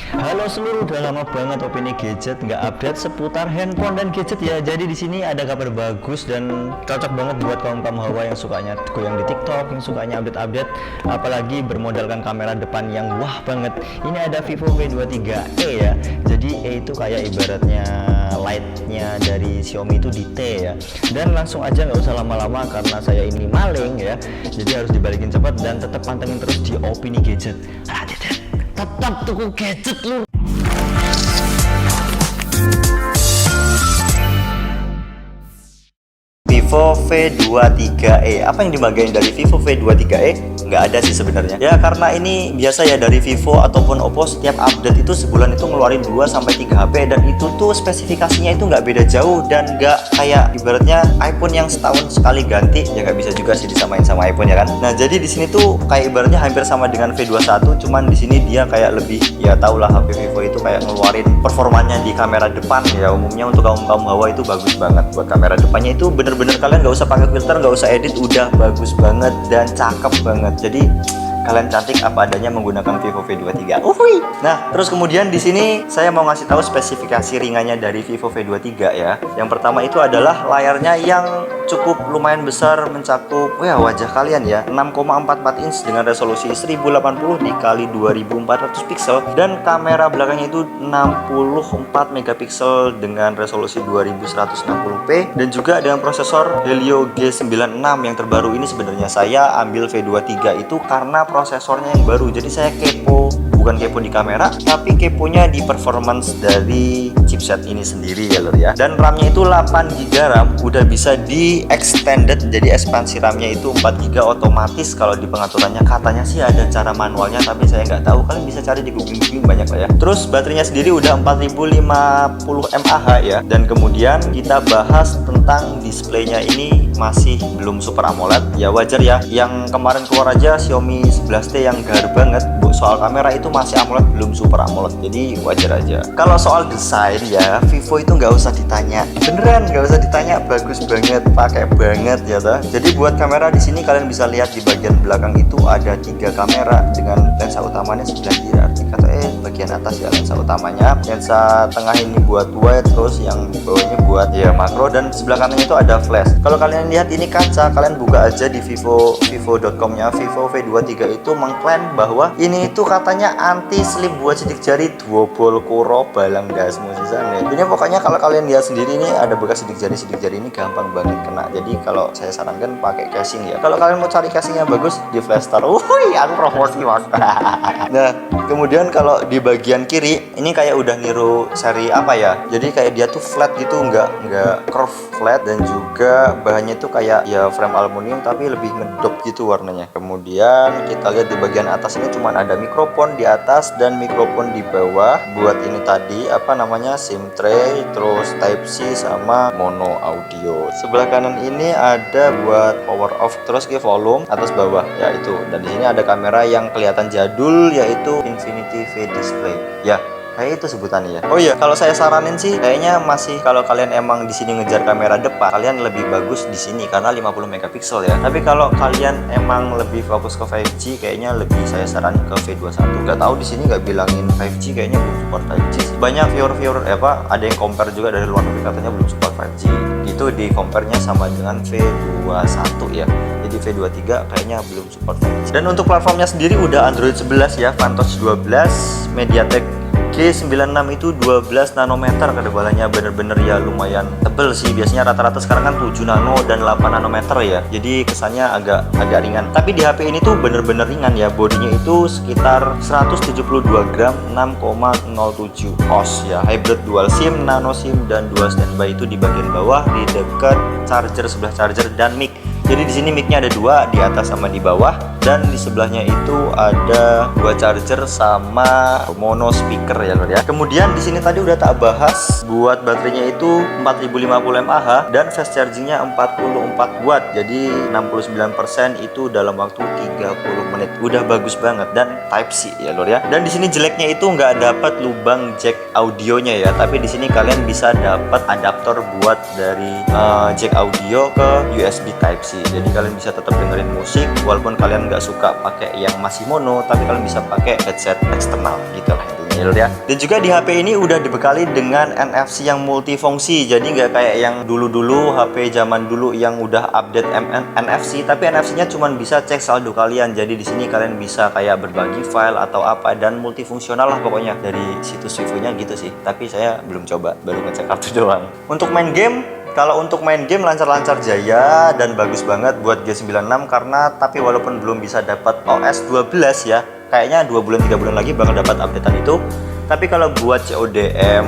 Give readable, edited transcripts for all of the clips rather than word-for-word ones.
Halo seluruh, udah lama banget Opini Gadget nggak update seputar handphone dan gadget ya. Jadi di sini ada kabar bagus dan cocok banget buat kaum hawa yang sukanya goyang di TikTok, yang sukanya update-update, apalagi bermodalkan kamera depan yang wah banget. Ini ada Vivo V23e ya. Jadi E itu kayak ibaratnya lightnya dari Xiaomi itu di T ya. Dan langsung aja nggak usah lama-lama karena saya ini maling ya. Jadi harus dibalikin cepat dan tetap pantengin terus di Opini Gadget. Tetap tuku gadget lu. Vivo V23e. Apa yang dibanggain dari Vivo V23e? Nggak ada sih sebenarnya. Ya karena ini biasa ya dari Vivo ataupun Oppo, setiap update itu sebulan itu ngeluarin 2-3 HP dan itu tuh spesifikasinya itu nggak beda jauh dan nggak kayak ibaratnya iPhone yang setahun sekali ganti. Ya nggak bisa juga sih disamain sama iPhone ya kan. Nah jadi di sini tuh kayak ibaratnya hampir sama dengan V21, cuman di sini dia kayak lebih, ya tau lah HP Vivo itu kayak ngeluarin performanya di kamera depan ya. Umumnya untuk kaum hawa itu bagus banget. Buat kamera depannya itu bener-bener kalian nggak usah pakai filter, nggak usah edit, udah bagus banget dan cakep banget. Jadi kalian cantik apa adanya menggunakan Vivo V23. Uhuy. Nah, terus kemudian di sini saya mau ngasih tahu spesifikasi ringannya dari Vivo V23 ya. Yang pertama itu adalah layarnya yang cukup lumayan besar, mencakup wajah kalian ya, 6,44 inch dengan resolusi 1080 dikali 2400 pixel dan kamera belakangnya itu 64 megapiksel dengan resolusi 2160p dan juga dengan prosesor Helio G96 yang terbaru ini. Sebenarnya saya ambil V23 itu karena prosesornya yang baru, jadi saya kepo, bukan kepo di kamera tapi keponya di performance dari chipset ini sendiri ya lor ya. Dan RAM-nya itu 8GB RAM, udah bisa di extended jadi ekspansi RAM-nya itu 4GB otomatis. Kalau di pengaturannya katanya sih ada cara manualnya tapi saya nggak tahu, kalian bisa cari di googling banyak lah ya. Terus baterainya sendiri udah 4050 mAh ya. Dan kemudian kita bahas tentang displaynya, ini masih belum Super AMOLED ya, wajar ya. Yang kemarin keluar aja Xiaomi 11T yang gar banget soal kamera itu masih AMOLED, belum Super AMOLED, jadi wajar aja. Kalau soal desain ya, Vivo itu nggak usah ditanya, beneran nggak usah ditanya, bagus banget, pakai banget ya toh. Jadi buat kamera di sini kalian bisa lihat di bagian belakang itu ada 3 kamera dengan lensa utamanya 9 tirar, bagian atas ya lensa utamanya, lensa tengah ini buat wide, terus yang bawahnya buat ya makro, dan sebelah kanannya itu ada flash. Kalau kalian lihat ini kaca, kalian buka aja di vivo.com nya. Vivo V23 itu mengklaim bahwa ini itu katanya anti slip buat sidik jari, duobol kuro balang gasmu sisanya. Ini pokoknya kalau kalian lihat sendiri ini ada bekas sidik jari ini gampang banget kena. Jadi kalau saya sarankan pakai casing ya. Kalau kalian mau cari casing yang bagus di Flashstar. Wuih, aku promosi mas. Nah, kemudian kalau di bagian kiri ini kayak udah niru seri apa ya? Jadi kayak dia tuh flat gitu, nggak curve, flat, dan juga bahannya itu kayak ya frame aluminium tapi lebih ngedop gitu warnanya. Kemudian kita lihat di bagian atas ini cuman ada mikrofon di atas dan mikrofon di bawah buat ini tadi apa namanya SIM tray, terus Type C sama mono audio. Sebelah kanan ini ada buat power off, terus ke volume atas bawah ya itu. Dan di sini ada kamera yang kelihatan jadul yaitu Infinity V Display ya. Kayak itu sebutannya ya. Oh iya, kalau saya saranin sih kayaknya masih, kalau kalian emang di sini ngejar kamera depan, kalian lebih bagus di sini karena 50 megapiksel ya. Tapi kalau kalian emang lebih fokus ke 5G, kayaknya lebih saya saranin ke V21. Gak tahu di sini nggak bilangin 5G, kayaknya belum support 5G sih. Banyak viewer ada yang compare juga dari luar negeri katanya belum support 5G. Itu di compare-nya sama dengan V21 ya. Jadi V23 kayaknya belum support 5G. Dan untuk platformnya sendiri udah Android 11 ya, Vantage 12, MediaTek G96 itu 12 nanometer ketebalannya, bener-bener ya lumayan tebel sih. Biasanya rata-rata sekarang kan 7 nano dan 8 nanometer ya, jadi kesannya agak ringan. Tapi di HP ini tuh bener-bener ringan ya. Bodinya itu sekitar 172 gram, 6,07 oz ya. Hybrid dual SIM, nano SIM, dan 2 standby itu di bagian bawah di dekat charger, sebelah charger dan mic. Jadi di sini mic-nya ada 2, di atas sama di bawah, dan di sebelahnya itu ada 2 charger sama mono speaker ya lor ya. Kemudian di sini tadi udah tak bahas buat baterainya itu 4050 mAh dan fast chargingnya 44 watt. Jadi 69% itu dalam waktu 30 menit. Udah bagus banget dan Type C ya lor ya. Dan di sini jeleknya itu nggak dapat lubang jack audionya ya, tapi di sini kalian bisa dapat adaptor buat dari jack audio ke USB Type C. Jadi kalian bisa tetap dengerin musik walaupun kalian nggak suka pakai yang masih mono, tapi kalian bisa pakai headset eksternal gitu lah intinya ya lur ya. Dan juga di HP ini udah dibekali dengan NFC yang multifungsi, jadi nggak kayak yang dulu-dulu HP zaman dulu yang udah update NFC, tapi NFC-nya cuma bisa cek saldo kalian. Jadi di sini kalian bisa kayak berbagi file atau apa, dan multifungsional lah pokoknya dari situs Vivo-nya gitu sih. Tapi saya belum coba, baru ngecek kartu doang. Untuk main game, kalau untuk main game lancar-lancar jaya dan bagus banget buat G96 karena tapi walaupun belum bisa dapat OS 12 ya, kayaknya 2 bulan 3 bulan lagi bakal dapat updatean itu. Tapi kalau buat CODM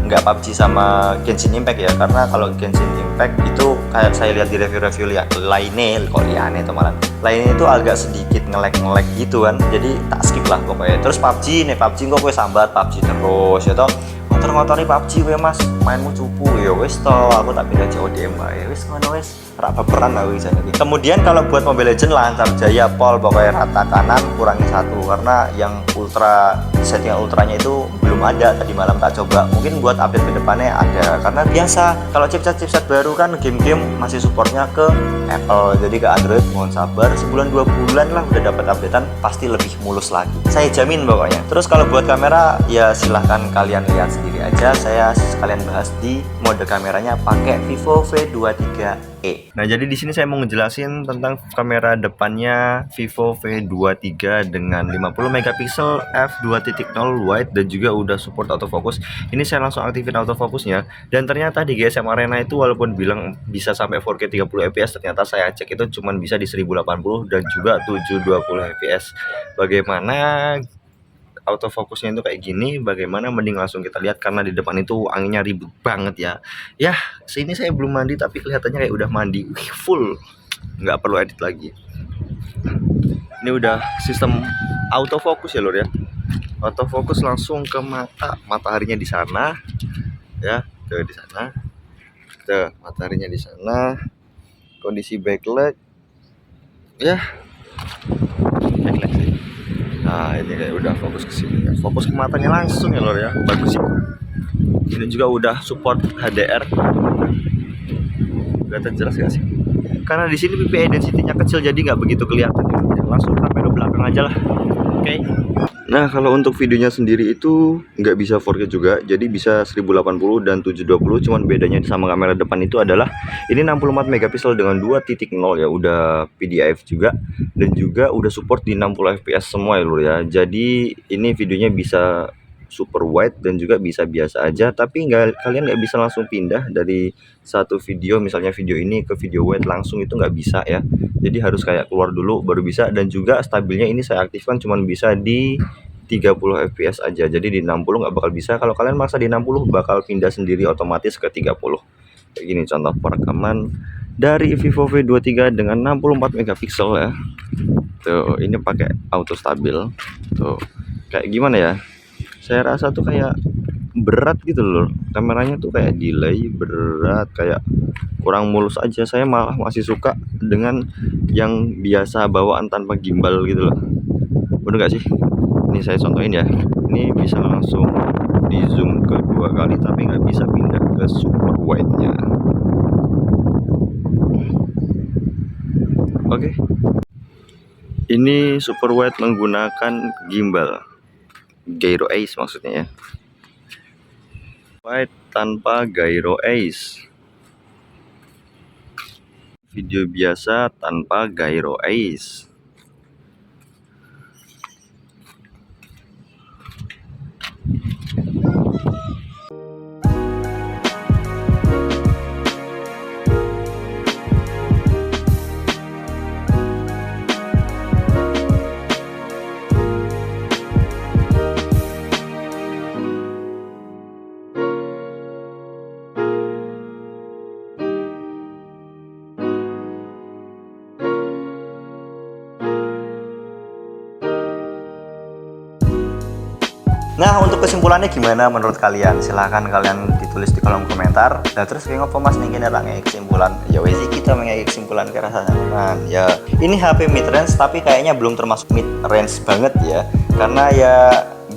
nggak PUBG sama Genshin Impact ya, karena kalau Genshin Impact itu kayak saya lihat di review-review lainnya, kok liane teman lainnya itu agak sedikit nge-lag gitu kan, jadi tak skip lah pokoknya. Terus PUBG kok gue sambat PUBG terus ya toh, ngotor-ngotori PUBG we mas, mainmu cupu ya wis toh, aku tak pindah CODM ya wis ngono wis, rak baperan aku bisa lagi. Kemudian kalau buat Mobile Legends lancar jaya pol, pokoknya rata kanan kurangi 1 karena yang ultra setting ultranya itu belum ada, tadi malam tak coba, mungkin buat update kedepannya ada, karena biasa kalau chipset baru kan game-game masih supportnya ke Apple, jadi ke Android mohon sabar, sebulan 2 bulan lah udah dapat updatean, pasti lebih mulus lagi, saya jamin pokoknya. Terus kalau buat kamera ya silahkan kalian lihat sendiri aja, saya sekalian bahas di mode kameranya pakai Vivo V23e. Nah, jadi di sini saya mau ngejelasin tentang kamera depannya Vivo V23 dengan 50 megapiksel f2.0 wide dan juga udah support autofocus. Ini saya langsung aktifin autofocusnya, dan ternyata di GSM Arena itu walaupun bilang bisa sampai 4K 30 fps, ternyata saya cek itu cuma bisa di 1080 dan juga 720 fps. Bagaimana autofokusnya itu kayak gini, bagaimana mending langsung kita lihat karena di depan itu anginnya ribet banget ya. Ya, sini saya belum mandi tapi kelihatannya kayak udah mandi. Wih, full. Nggak perlu edit lagi. Ini udah sistem autofokus ya lur ya. Autofokus langsung ke mata, mataharinya di sana. Ya, tuh di sana. Tuh, mataharinya di sana. Kondisi backlight. Ya. Backlight sih. Nah, ini kayak udah fokus ke sini ya. Fokus ke matanya langsung ya lor ya. Bagus sih. Ini juga udah support HDR. Kelihatan jelas gak sih? Karena di sini PPI density-nya kecil jadi nggak begitu kelihatan ya. Langsung kamera belakang aja lah. Oke. Nah, kalau untuk videonya sendiri itu nggak bisa 4K juga, jadi bisa 1080 dan 720. Cuman bedanya sama kamera depan itu adalah ini 64 megapiksel dengan 2.0 ya, udah PDAF juga, dan juga udah support di 60 fps semua ya lur ya. Jadi ini videonya bisa super wide dan juga bisa biasa aja, tapi kalian nggak bisa langsung pindah dari satu video, misalnya video ini ke video wide langsung, itu nggak bisa ya. Jadi harus kayak keluar dulu baru bisa, dan juga stabilnya ini saya aktifkan cuman bisa di 30 fps aja, jadi di 60 nggak bakal bisa. Kalau kalian maksa di 60 bakal pindah sendiri otomatis ke 30. Kayak gini contoh perekaman dari Vivo V23 dengan 64 megapiksel ya. Tuh, ini pakai auto stabil. Tuh, kayak gimana ya? Saya rasa tuh kayak berat gitu loh, kameranya tuh kayak delay, berat, kayak kurang mulus aja. Saya malah masih suka dengan yang biasa bawaan tanpa gimbal gitu loh. Bener gak sih? Ini saya contohin ya, ini bisa langsung di zoom ke 2 kali tapi nggak bisa pindah ke super wide nya. Oke. Ini super wide menggunakan gimbal Gyro Ace maksudnya ya, wide tanpa Gyro Ace, video biasa tanpa Gyro Ace. Nah, untuk kesimpulannya gimana menurut kalian? Silahkan kalian ditulis di kolom komentar. Nah, terus kayak ngopo mas nih kini rangai kesimpulan. Ya wes kita mengenai kesimpulan ke rasanya kan. Ya, ini HP mid range tapi kayaknya belum termasuk mid range banget ya. Karena ya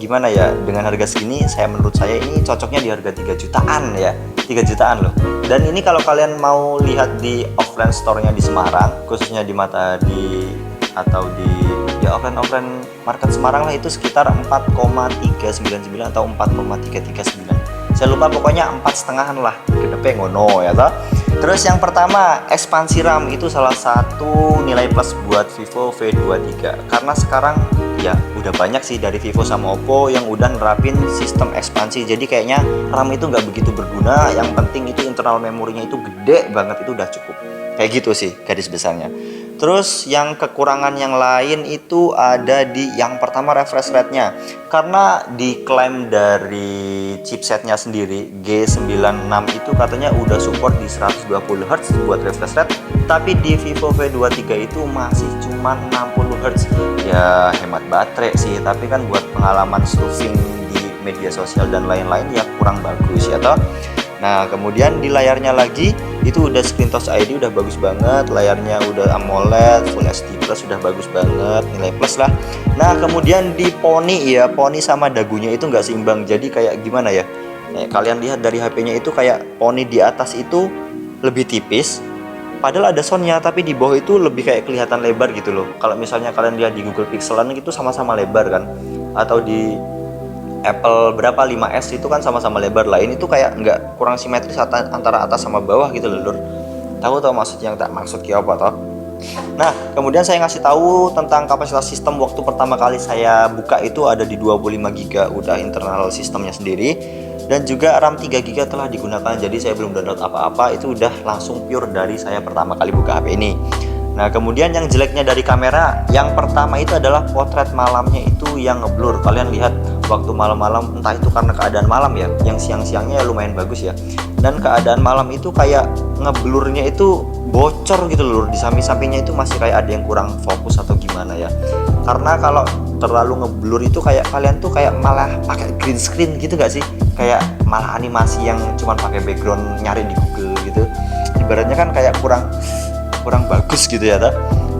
gimana ya, dengan harga segini menurut saya ini cocoknya di harga 3 jutaan ya. 3 jutaan loh. Dan ini kalau kalian mau lihat di offline store-nya di Semarang, khususnya di Matahari atau di ya offline market Semarang lah, itu sekitar 4,399 atau 4,339. Saya lupa, pokoknya 4,5-an lah, kedepe ngono ya toh. Terus yang pertama, ekspansi RAM itu salah satu nilai plus buat Vivo V23, karena sekarang ya udah banyak sih dari Vivo sama Oppo yang udah nerapin sistem ekspansi. Jadi kayaknya RAM itu nggak begitu berguna, yang penting itu internal memorinya itu gede banget, itu udah cukup. Kayak gitu sih garis besarnya. Terus yang kekurangan yang lain itu ada di yang pertama, refresh rate-nya. Karena diklaim dari chipsetnya sendiri G96 itu katanya udah support di 120 Hz buat refresh rate, tapi di Vivo V23 itu masih cuma 60 Hz. Ya hemat baterai sih, tapi kan buat pengalaman surfing di media sosial dan lain-lain ya kurang bagus ya toh. Nah kemudian di layarnya lagi itu udah screen touch ID, udah bagus banget, layarnya udah AMOLED Full HD Plus, udah bagus banget, nilai plus lah. Nah kemudian di poni ya, poni sama dagunya itu nggak seimbang, jadi kayak gimana ya, kalian lihat dari HP-nya itu kayak poni di atas itu lebih tipis, padahal ada soundnya, tapi di bawah itu lebih kayak kelihatan lebar gitu loh. Kalau misalnya kalian lihat di Google Pixelan gitu sama-sama lebar kan, atau di Apple berapa 5S itu kan sama-sama lebar, lain itu kayak nggak, kurang simetris antara atas sama bawah gitu loh lur. Tahu maksudnya yang tak maksud kayak apa toh? Nah kemudian saya ngasih tahu tentang kapasitas sistem. Waktu pertama kali saya buka itu ada di 25 GB udah internal sistemnya sendiri, dan juga RAM 3 GB telah digunakan, jadi saya belum download apa-apa, itu udah langsung pure dari saya pertama kali buka HP ini. Nah kemudian yang jeleknya dari kamera, yang pertama itu adalah potret malamnya itu yang ngeblur. Kalian lihat waktu malam-malam, entah itu karena keadaan malam ya, yang siang-siangnya ya lumayan bagus ya, dan keadaan malam itu kayak ngeblurnya itu bocor gitu loh, di samping-sampingnya itu masih kayak ada yang kurang fokus atau gimana ya. Karena kalau terlalu ngeblur itu kayak kalian tuh kayak malah pakai green screen gitu gak sih, kayak malah animasi yang cuman pakai background nyari di Google gitu, ibaratnya kan kayak kurang bagus gitu ya ta?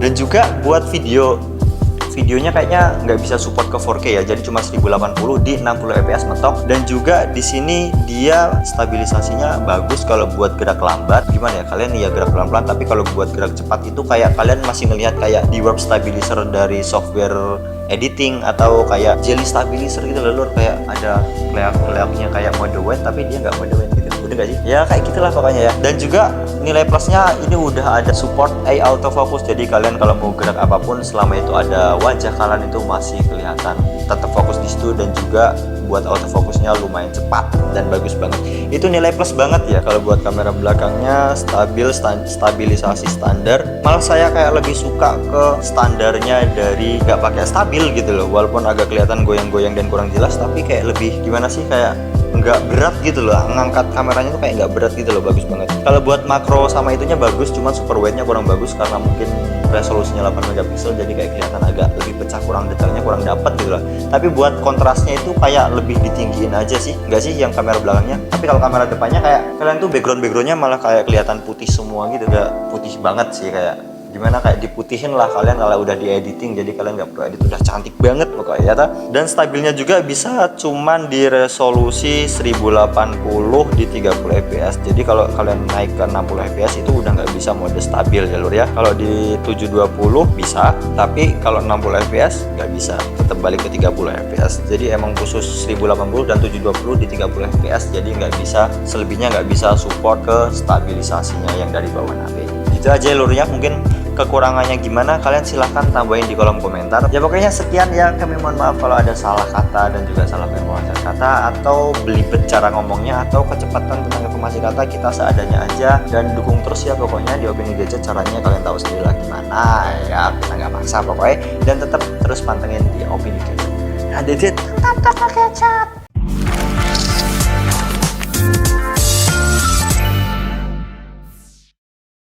Dan juga buat videonya kayaknya nggak bisa support ke 4K ya, jadi cuma 1080 di 60 fps mentok. Dan juga di sini dia stabilisasinya bagus kalau buat gerak lambat. Gimana ya, kalian ya gerak pelan-pelan, tapi kalau buat gerak cepat itu kayak kalian masih ngelihat kayak di warp stabilizer dari software editing, atau kayak jelly stabilizer gitu loh, kayak ada layoutnya kayak mode wet tapi dia nggak mode wet gitu, udah gak sih ya, kayak gitulah pokoknya ya. Dan juga nilai plusnya ini udah ada support AI autofocus, jadi kalian kalau mau gerak apapun selama itu ada wajah kalian itu masih kelihatan tetap fokus di situ. Dan juga buat autofocusnya lumayan cepat dan bagus banget, itu nilai plus banget ya. Kalau buat kamera belakangnya stabilisasi standar, malah saya kayak lebih suka ke standarnya dari nggak pakai stabil gitu loh, walaupun agak kelihatan goyang-goyang dan kurang jelas, tapi kayak lebih gimana sih, kayak nggak berat gitu loh, ngangkat kameranya tuh kayak nggak berat gitu loh, bagus banget. Kalau buat makro sama itunya bagus, cuman super wide-nya kurang bagus karena mungkin resolusinya 8 megapiksel, jadi kayak kelihatan agak lebih pecah, kurang detailnya kurang dapat gitu loh. Tapi buat kontrasnya itu kayak lebih ditinggiin aja sih, nggak sih yang kamera belakangnya. Tapi kalau kamera depannya kayak kalian tuh backgroundnya malah kayak kelihatan putih semua gitu, nggak putih banget sih, kayak gimana, kayak diputihin lah kalian kalau udah di editing, jadi kalian nggak perlu edit, udah cantik banget pokoknya ya ta? Dan stabilnya juga bisa cuman di resolusi 1080 di 30 fps, jadi kalau kalian naik ke 60 fps itu udah nggak bisa mode stabil jalur ya. Kalau di 720 bisa, tapi kalau 60 fps nggak bisa, tetap balik ke 30 fps. Jadi emang khusus 1080 dan 720 di 30 fps, jadi nggak bisa, selebihnya nggak bisa support ke stabilisasinya yang dari bawah HP. Itu aja lurnya. Mungkin kekurangannya gimana kalian silahkan tambahin di kolom komentar ya. Pokoknya sekian ya, kami mohon maaf kalau ada salah kata dan juga salah pengucapan kata, atau belibet cara ngomongnya, atau kecepatan tentang informasi kata, kita seadanya aja. Dan dukung terus ya pokoknya di Opini Gadget, caranya kalian tahu sendiri lah gimana ya, kita nggak maksa pokoknya. Dan tetap terus pantengin di Opini Gadget. Nah, tetap Gadget.